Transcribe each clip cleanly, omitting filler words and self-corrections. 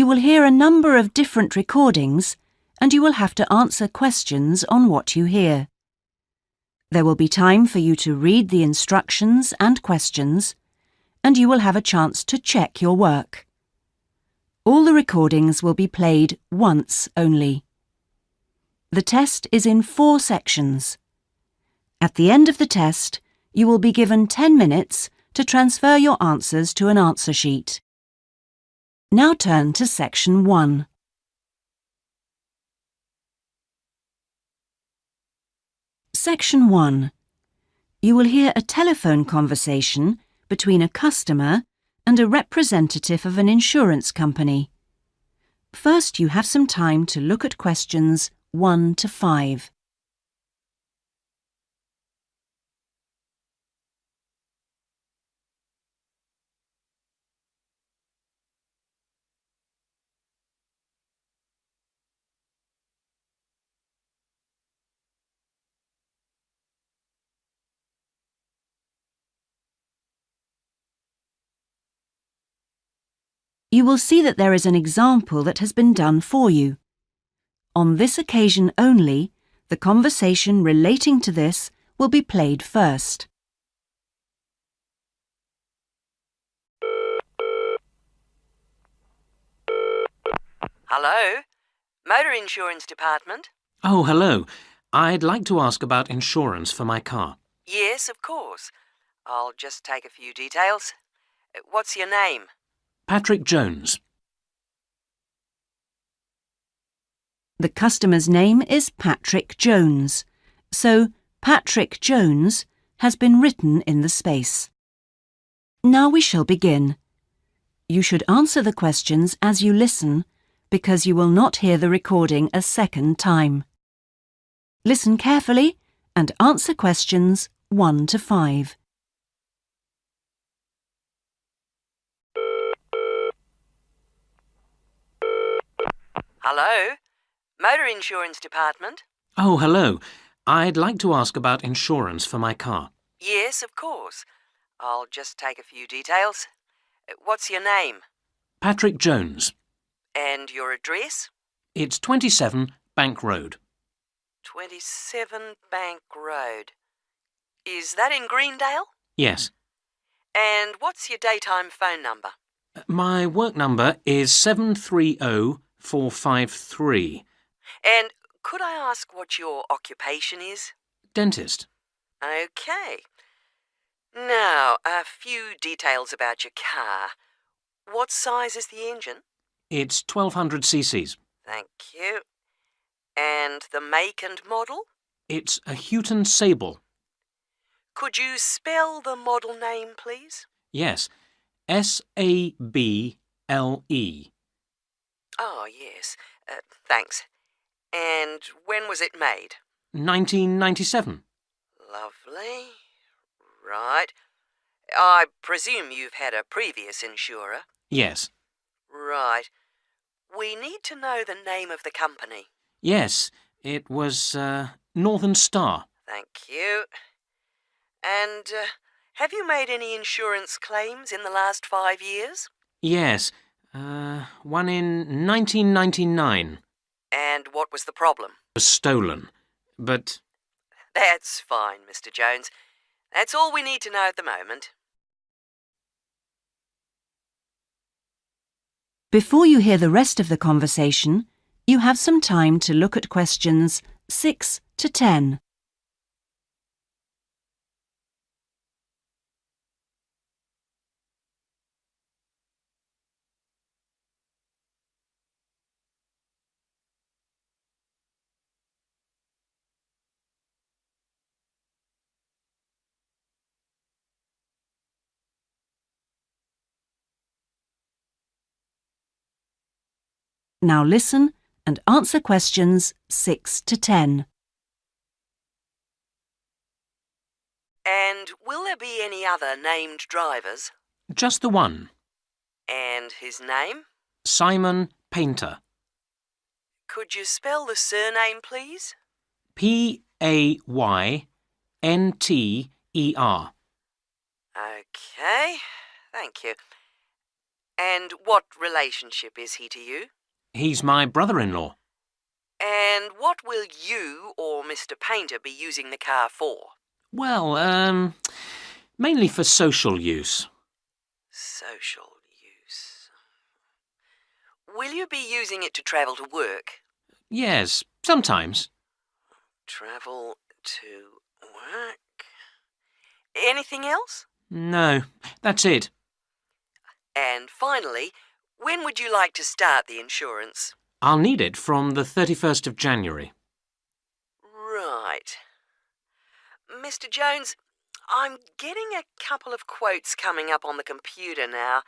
will hear a number of different recordings and you will have to answer questions on what you hear. There will be time for you to read the instructions and questions, and you will have a chance to check your work. All the recordings will be played once only. The test is in 4 sections. At the end of the test, you will be given 10 minutes to transfer your answers to an answer sheet. Now turn to Section 1. Section 1. You will hear a telephone conversation between a customer and a representative of an insurance company. First, you have some time to look at questions 1 to 5. You will see that there is an example that has been done for you. On this occasion only, the conversation relating to this will be played first. Hello? Motor Insurance Department? Oh, hello. I'd like to ask about insurance for my car. Yes, of course. I'll just take a few details. What's your name? Patrick Jones. The customer's name is Patrick Jones, so Patrick Jones has been written in the space. Now we shall begin. You should answer the questions as you listen, because you will not hear the recording a second time. Listen carefully and answer questions 1 to 5. Hello? Motor Insurance Department? Oh, hello. I'd like to ask about insurance for my car. Yes, of course. I'll just take a few details. What's your name? Patrick Jones. And your address? It's 27 Bank Road. 27 Bank Road. Is that in Greendale? Yes. And what's your daytime phone number? My work number is 730453. And could I ask what your occupation is? Dentist. OK. Now, a few details about your car. What size is the engine? It's 1200 cc's. Thank you. And the make and model? It's a Houghton Sable. Could you spell the model name, please? Yes. S-A-B-L-E. Oh, yes. Thanks. And when was it made? 1997. Lovely. Right. I presume you've had a previous insurer? Yes. Right. We need to know the name of the company. Yes, it was Northern Star. Thank you. And have you made any insurance claims in the last 5 years? Yes, one in 1999. And what was the problem? Was stolen, but... That's fine, Mr. Jones. That's all we need to know at the moment. Before you hear the rest of the conversation, you have some time to look at questions 6 to 10. Now listen and answer questions 6 to 10. And will there be any other named drivers? Just the one. And his name? Simon Painter. Could you spell the surname, please? P-A-Y-N-T-E-R. OK, thank you. And what relationship is he to you? He's my brother-in-law. And what will you or Mr. Painter be using the car for? Well, mainly for social use. Social use. Will you be using it to travel to work? Yes, sometimes. Travel to work. Anything else? No, that's it. And finally, when would you like to start the insurance? I'll need it from the 31st of January. Right. Mr. Jones, I'm getting a couple of quotes coming up on the computer now,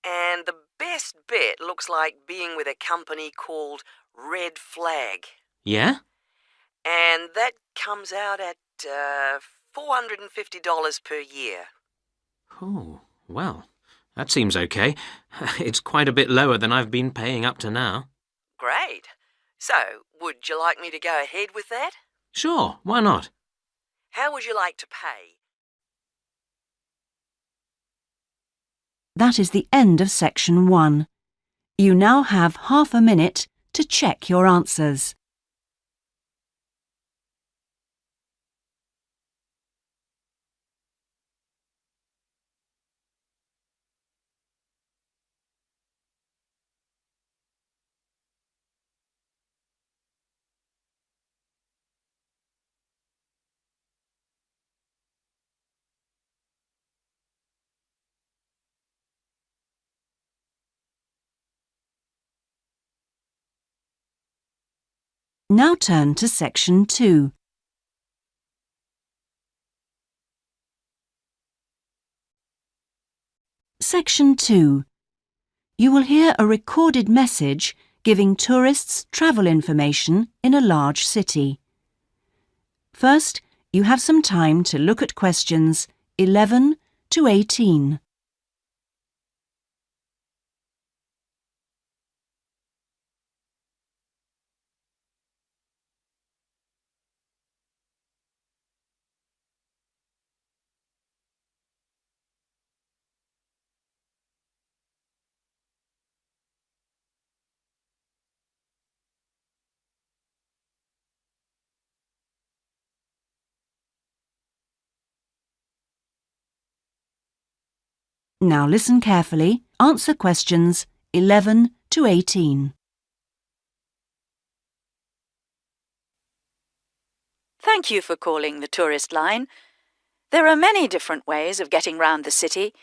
and the best bet looks like being with a company called Red Flag. Yeah? And that comes out at $450 per year. Oh, well, that seems okay. It's quite a bit lower than I've been paying up to now. Great. So, would you like me to go ahead with that? Sure, why not? How would you like to pay? That is the end of section 1. You now have half a minute to check your answers. Now turn to section 2. Section 2. You will hear a recorded message giving tourists travel information in a large city. First, you have some time to look at questions 11 to 18. Now listen carefully. Answer questions 11 to 18. Thank you for calling the tourist line. There are many different ways of getting round the city,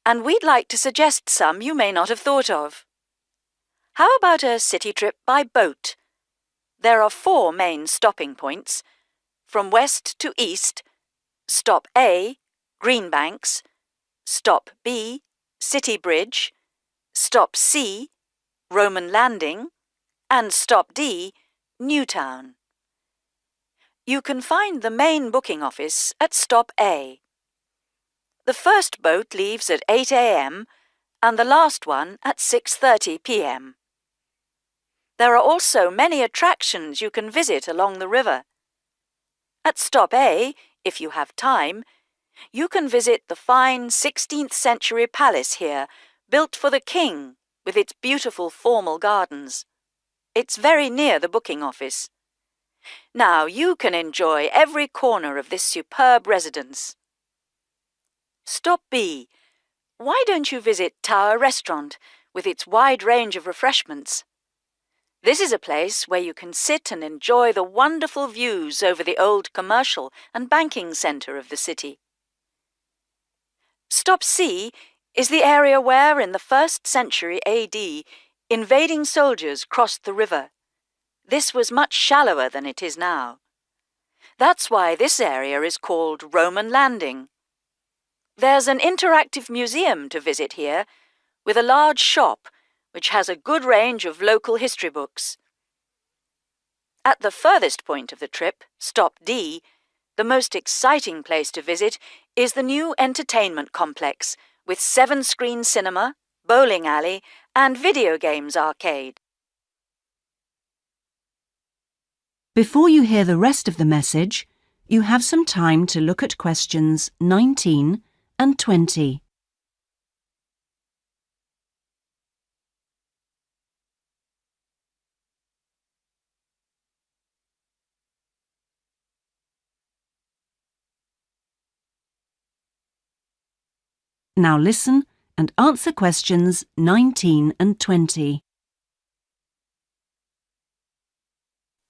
and we'd like to suggest some you may not have thought of. How about a city trip by boat? There are 4 main stopping points. From west to east, Stop A, Greenbanks, Stop B, City Bridge, Stop C, Roman Landing, and Stop D, Newtown. You can find the main booking office at Stop A. The first boat leaves at 8 a.m. and the last one at 6:30 p.m. There are also many attractions you can visit along the river. At Stop A, if you have time, you can visit the fine 16th century palace here, built for the king, with its beautiful formal gardens. It's very near the booking office. Now you can enjoy every corner of this superb residence. Stop B. Why don't you visit Tower Restaurant with its wide range of refreshments? This is a place where you can sit and enjoy the wonderful views over the old commercial and banking centre of the city. Stop C is the area where, in the 1st century AD, invading soldiers crossed the river. This was much shallower than it is now. That's why this area is called Roman Landing. There's an interactive museum to visit here, with a large shop which has a good range of local history books. At the furthest point of the trip, Stop D, the most exciting place to visit is the new entertainment complex with 7-screen cinema, bowling alley, and video games arcade. Before you hear the rest of the message, you have some time to look at questions 19 and 20. Now listen and answer questions 19 and 20.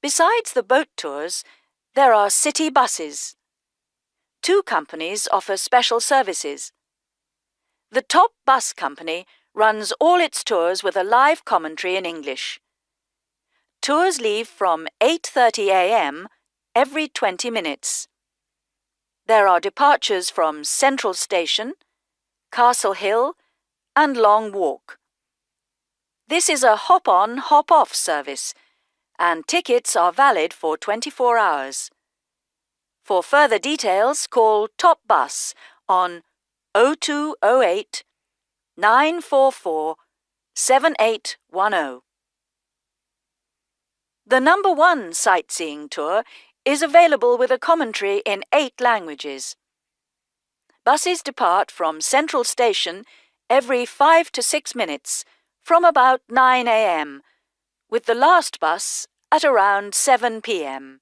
Besides the boat tours, there are city buses. 2 companies offer special services. The top bus company runs all its tours with a live commentary in English. Tours leave from 8:30 a.m. every 20 minutes. There are departures from Central Station, Castle Hill, and Long Walk. This is a hop-on, hop-off service, and tickets are valid for 24 hours. For further details, call Top Bus on 0208 944 7810. The number 1 sightseeing tour is available with a commentary in 8 languages. Buses depart from Central Station every 5 to 6 minutes from about 9 a.m., with the last bus at around 7 p.m.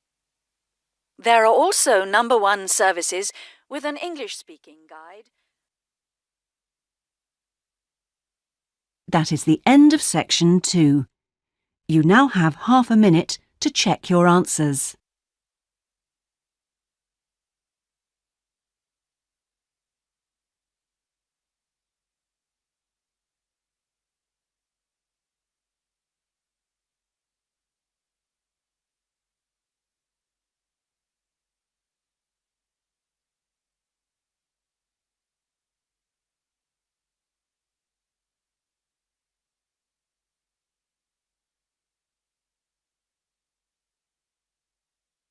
There are also number 1 services with an English-speaking guide. That is the end of section 2. You now have half a minute to check your answers.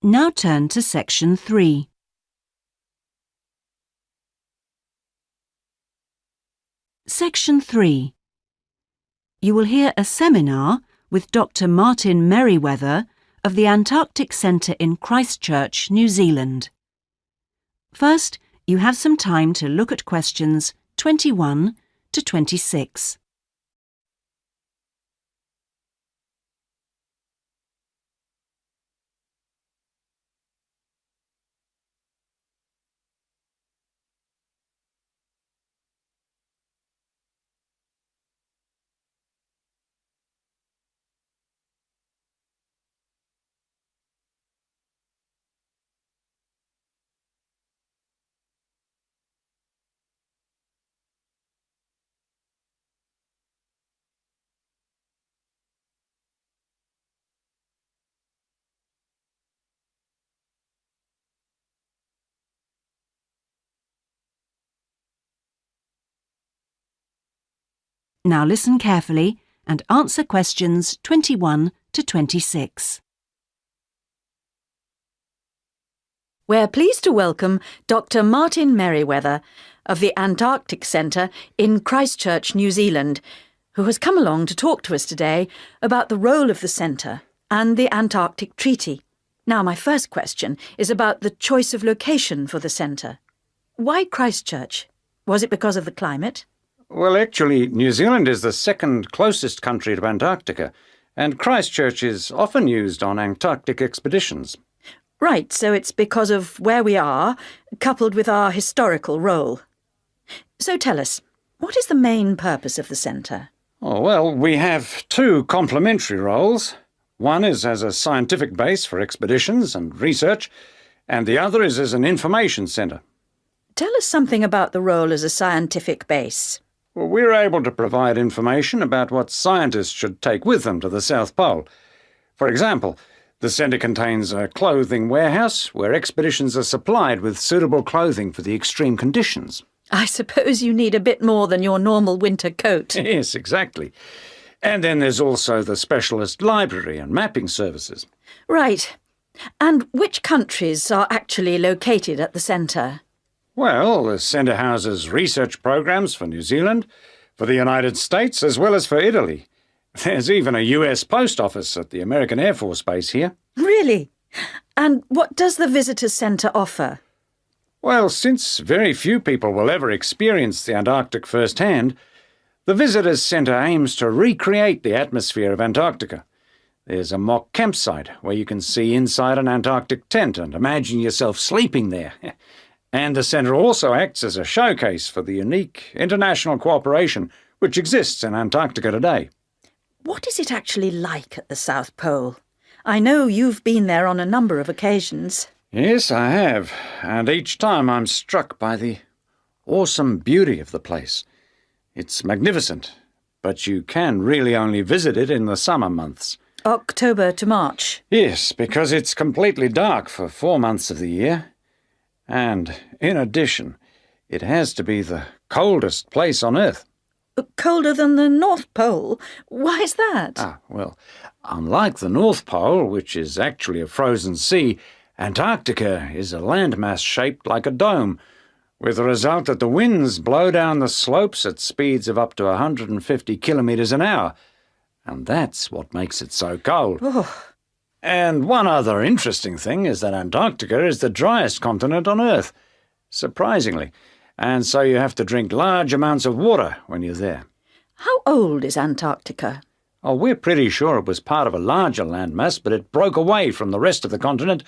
Now turn to section 3. Section 3. You will hear a seminar with Dr. Martin Merriweather of the Antarctic Centre in Christchurch, New Zealand. First, you have some time to look at questions 21 to 26. Now listen carefully and answer questions 21 to 26. We're pleased to welcome Dr. Martin Merriweather of the Antarctic Centre in Christchurch, New Zealand, who has come along to talk to us today about the role of the centre and the Antarctic Treaty. Now, my first question is about the choice of location for the centre. Why Christchurch? Was it because of the climate? Well, actually, New Zealand is the second closest country to Antarctica, and Christchurch is often used on Antarctic expeditions. Right, so it's because of where we are, coupled with our historical role. So tell us, what is the main purpose of the centre? Oh, well, we have 2 complementary roles. One is as a scientific base for expeditions and research, and the other is as an information centre. Tell us something about the role as a scientific base. Well, we're able to provide information about what scientists should take with them to the South Pole. For example, the centre contains a clothing warehouse where expeditions are supplied with suitable clothing for the extreme conditions. I suppose you need a bit more than your normal winter coat. Yes, exactly. And then there's also the specialist library and mapping services. Right. And which countries are actually located at the centre? Well, the centre houses research programs for New Zealand, for the United States, as well as for Italy. There's even a US post office at the American Air Force Base here. Really? And what does the Visitors Centre offer? Well, since very few people will ever experience the Antarctic firsthand, the Visitors Centre aims to recreate the atmosphere of Antarctica. There's a mock campsite where you can see inside an Antarctic tent and imagine yourself sleeping there. And the centre also acts as a showcase for the unique international cooperation which exists in Antarctica today. What is it actually like at the South Pole? I know you've been there on a number of occasions. Yes, I have, and each time I'm struck by the awesome beauty of the place. It's magnificent, but you can really only visit it in the summer months. October to March. Yes, because it's completely dark for 4 months of the year. And, in addition, it has to be the coldest place on Earth. Colder than the North Pole? Why's that? Well, unlike the North Pole, which is actually a frozen sea, Antarctica is a landmass shaped like a dome, with the result that the winds blow down the slopes at speeds of up to 150 kilometres an hour. And that's what makes it so cold. Oh. And one other interesting thing is that Antarctica is the driest continent on Earth, surprisingly, and so you have to drink large amounts of water when you're there. How old is Antarctica? Oh, we're pretty sure it was part of a larger landmass, but it broke away from the rest of the continent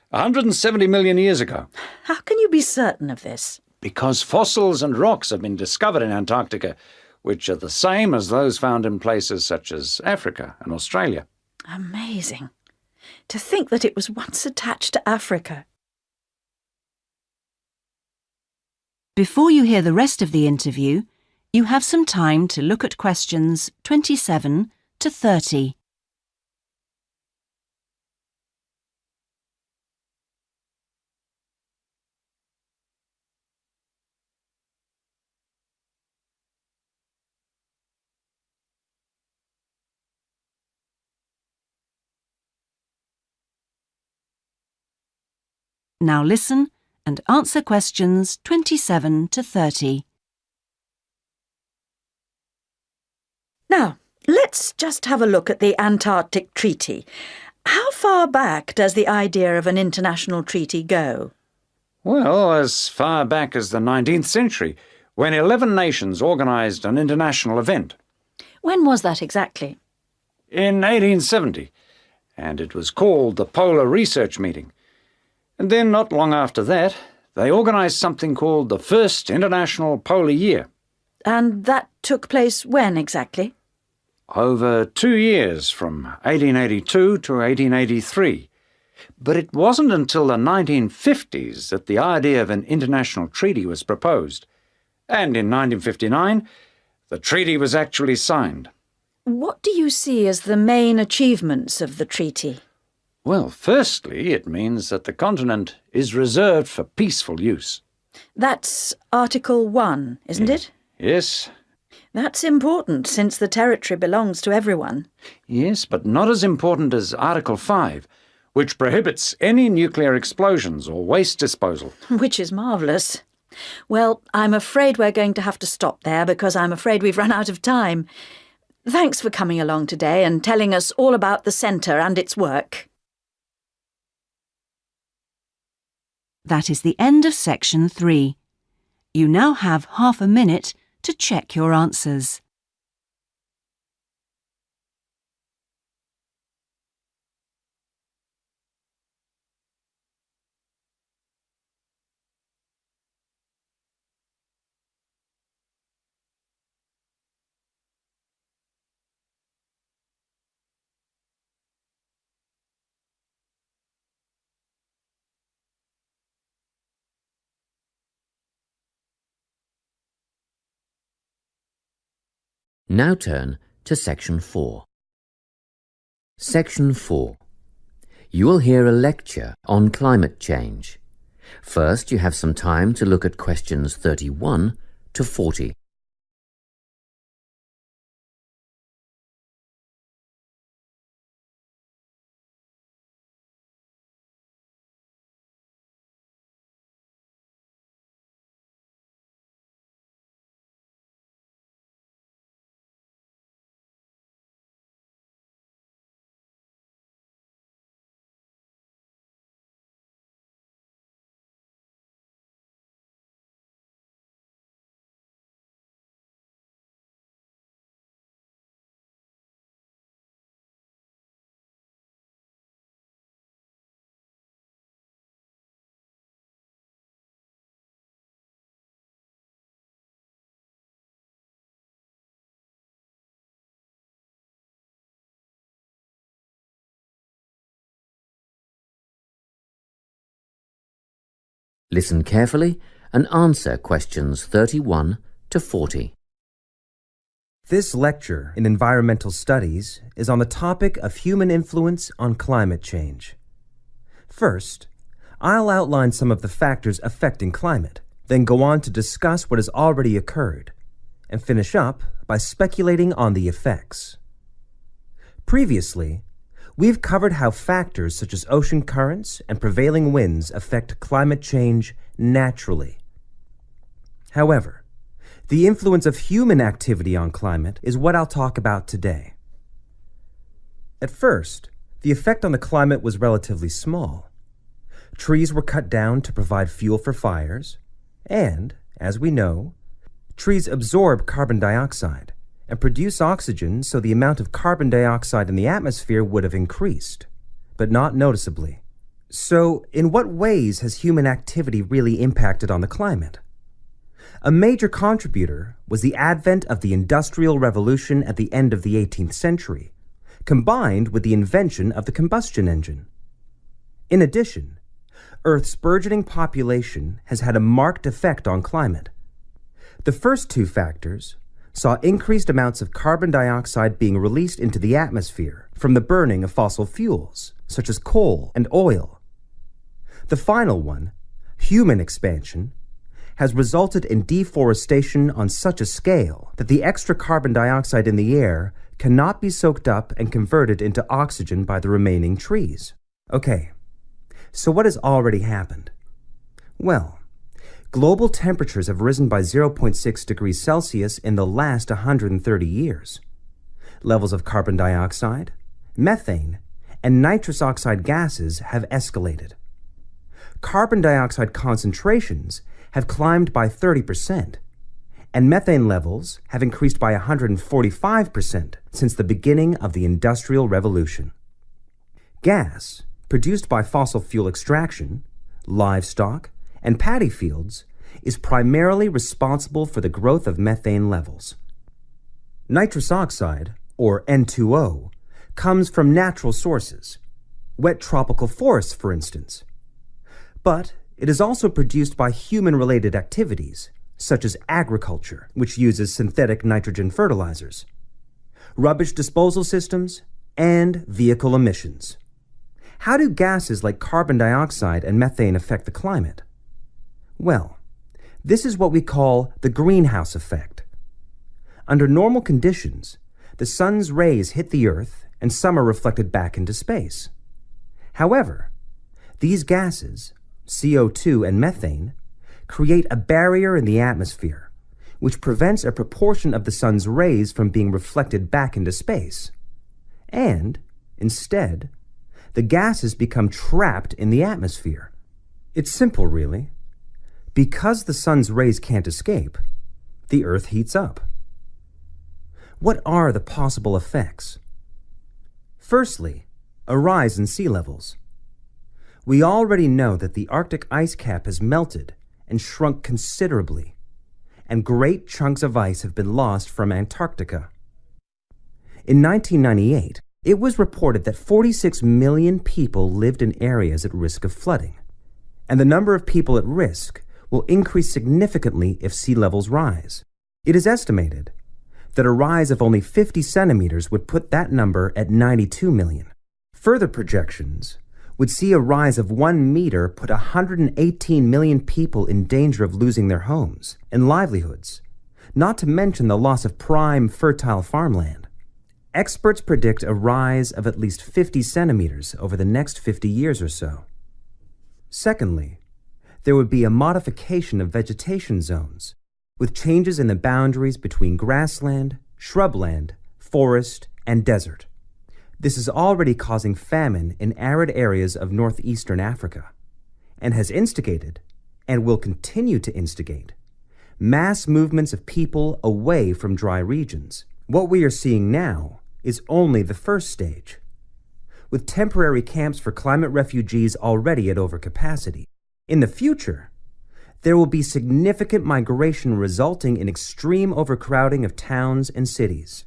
170 million years ago. How can you be certain of this? Because fossils and rocks have been discovered in Antarctica, which are the same as those found in places such as Africa and Australia. Amazing. To think that it was once attached to Africa. Before you hear the rest of the interview, you have some time to look at questions 27 to 30. Now listen and answer questions 27 to 30. Now, let's just have a look at the Antarctic Treaty. How far back does the idea of an international treaty go? Well, as far back as the 19th century, when 11 nations organised an international event. When was that exactly? In 1870, and it was called the Polar Research Meeting. And then, not long after that, they organised something called the First International Polar Year. And that took place when exactly? Over 2 years, from 1882 to 1883. But it wasn't until the 1950s that the idea of an international treaty was proposed. And in 1959, the treaty was actually signed. What do you see as the main achievements of the treaty? Well, firstly, it means that the continent is reserved for peaceful use. That's Article 1, isn't it? Yes. That's important, since the territory belongs to everyone. Yes, but not as important as Article 5, which prohibits any nuclear explosions or waste disposal. Which is marvellous. Well, I'm afraid we're going to have to stop there because I'm afraid we've run out of time. Thanks for coming along today and telling us all about the centre and its work. That is the end of section 3. You now have half a minute to check your answers. Now turn to Section 4. Section 4. You will hear a lecture on climate change. First, you have some time to look at questions 31 to 40. Listen carefully and answer questions 31 to 40. This lecture in environmental studies is on the topic of human influence on climate change. First, I'll outline some of the factors affecting climate, then go on to discuss what has already occurred, and finish up by speculating on the effects. Previously, we've covered how factors such as ocean currents and prevailing winds affect climate change naturally. However, the influence of human activity on climate is what I'll talk about today. At first, the effect on the climate was relatively small. Trees were cut down to provide fuel for fires, and, as we know, trees absorb carbon dioxide and produce oxygen, so the amount of carbon dioxide in the atmosphere would have increased, but not noticeably. So, in what ways has human activity really impacted on the climate? A major contributor was the advent of the Industrial Revolution at the end of the 18th century, combined with the invention of the combustion engine. In addition, Earth's burgeoning population has had a marked effect on climate. The first two factors saw increased amounts of carbon dioxide being released into the atmosphere from the burning of fossil fuels, such as coal and oil. The final one, human expansion, has resulted in deforestation on such a scale that the extra carbon dioxide in the air cannot be soaked up and converted into oxygen by the remaining trees. Okay, so what has already happened? Well, global temperatures have risen by 0.6 degrees Celsius in the last 130 years. Levels of carbon dioxide, methane, and nitrous oxide gases have escalated. Carbon dioxide concentrations have climbed by 30%, and methane levels have increased by 145% since the beginning of the Industrial Revolution. Gas, produced by fossil fuel extraction, livestock, and paddy fields, is primarily responsible for the growth of methane levels. Nitrous oxide, or N2O, comes from natural sources, wet tropical forests, for instance. But it is also produced by human-related activities, such as agriculture, which uses synthetic nitrogen fertilizers, rubbish disposal systems, and vehicle emissions. How do gases like carbon dioxide and methane affect the climate? Well, this is what we call the greenhouse effect. Under normal conditions, the sun's rays hit the Earth and some are reflected back into space. However, these gases, CO2 and methane, create a barrier in the atmosphere, which prevents a proportion of the sun's rays from being reflected back into space. And, instead, the gases become trapped in the atmosphere. It's simple, really. Because the sun's rays can't escape, the Earth heats up. What are the possible effects? Firstly, a rise in sea levels. We already know that the Arctic ice cap has melted and shrunk considerably, and great chunks of ice have been lost from Antarctica. In 1998, it was reported that 46 million people lived in areas at risk of flooding, and the number of people at risk will increase significantly if sea levels rise. It is estimated that a rise of only 50 centimeters would put that number at 92 million. Further projections would see a rise of 1 meter put 118 million people in danger of losing their homes and livelihoods, not to mention the loss of prime, fertile farmland. Experts predict a rise of at least 50 centimeters over the next 50 years or so. Secondly, there would be a modification of vegetation zones, with changes in the boundaries between grassland, shrubland, forest, and desert. This is already causing famine in arid areas of northeastern Africa, and has instigated, and will continue to instigate, mass movements of people away from dry regions. What we are seeing now is only the first stage, with temporary camps for climate refugees already at overcapacity. In the future, there will be significant migration resulting in extreme overcrowding of towns and cities.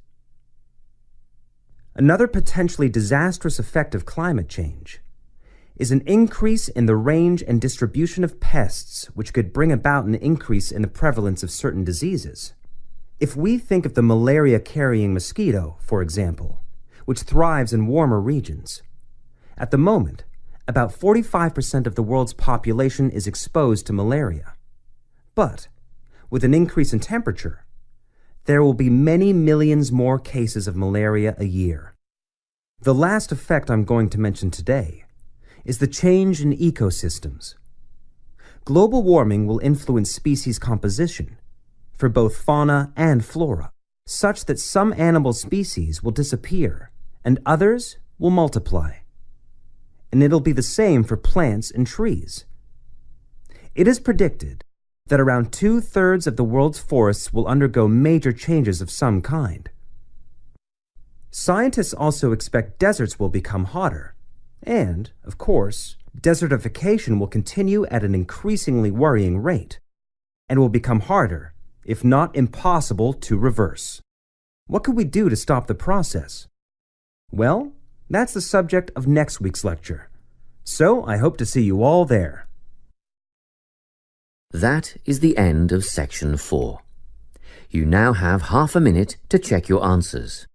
Another potentially disastrous effect of climate change is an increase in the range and distribution of pests, which could bring about an increase in the prevalence of certain diseases. If we think of the malaria-carrying mosquito, for example, which thrives in warmer regions, at the moment, about 45% of the world's population is exposed to malaria. But, with an increase in temperature, there will be many millions more cases of malaria a year. The last effect I'm going to mention today is the change in ecosystems. Global warming will influence species composition for both fauna and flora, such that some animal species will disappear and others will multiply. And it'll be the same for plants and trees. It is predicted that around 2/3 of the world's forests will undergo major changes of some kind. Scientists also expect deserts will become hotter, and, of course, desertification will continue at an increasingly worrying rate, and will become harder, if not impossible, to reverse. What could we do to stop the process? Well, that's the subject of next week's lecture. So I hope to see you all there. That is the end of section 4. You now have half a minute to check your answers.